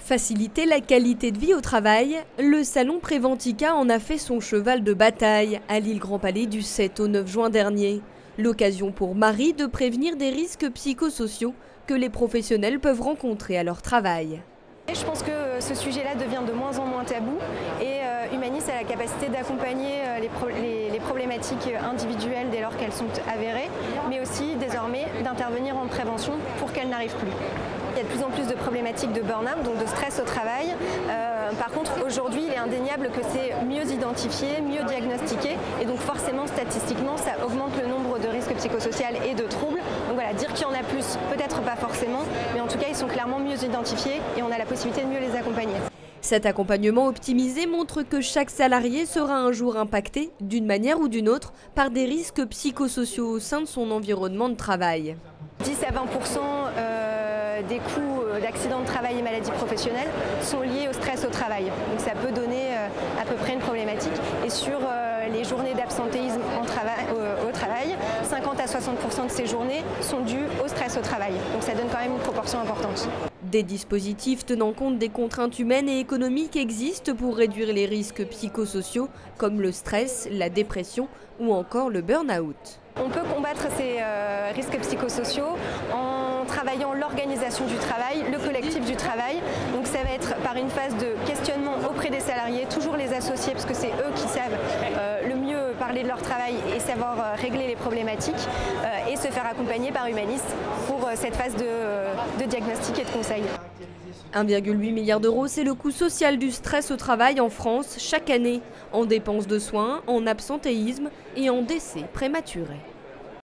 Faciliter la qualité de vie au travail, le salon Préventica en a fait son cheval de bataille à Lille Grand Palais du 7 au 9 juin dernier. L'occasion pour Marie de prévenir des risques psychosociaux que les professionnels peuvent rencontrer à leur travail. Je pense que ce sujet-là devient de moins en moins tabou et Humanis a la capacité d'accompagner les problématiques individuelles dès lors qu'elles sont avérées, mais aussi désormais d'intervenir en prévention pour qu'elles n'arrivent plus. Il y a de plus en plus de problématiques de burn-out, donc de stress au travail. Par contre, aujourd'hui, il est indéniable que c'est mieux identifié, mieux diagnostiqué et donc forcément, statistiquement, ça augmente le nombre de risques psychosociaux et de troubles. Donc voilà, dire qu'il y en a plus, peut-être pas forcément, mais en tout cas, ils sont clairement mieux identifiés et on a la possibilité de mieux les accompagner. Cet accompagnement optimisé montre que chaque salarié sera un jour impacté, d'une manière ou d'une autre, par des risques psychosociaux au sein de son environnement de travail. 10 à 20% des coûts d'accidents de travail et maladies professionnelles sont liés au stress au travail. Donc ça peut donner à peu près une problématique. Et sur les journées d'absentéisme au travail, 50 à 60% de ces journées sont dues au stress au travail. Donc ça donne quand même une proportion importante. Des dispositifs tenant compte des contraintes humaines et économiques existent pour réduire les risques psychosociaux comme le stress, la dépression ou encore le burn-out. On peut combattre ces risques psychosociaux en travaillant l'organisation du travail, le collectif du travail. Donc ça va être par une phase de questionnement auprès des salariés, toujours les associer parce que c'est eux qui savent le mieux parler de leur travail et savoir régler les problématiques et se faire accompagner par Humanis pour cette phase de diagnostic et de conseil. 1,8 milliard d'euros, c'est le coût social du stress au travail en France chaque année, en dépenses de soins, en absentéisme et en décès prématurés.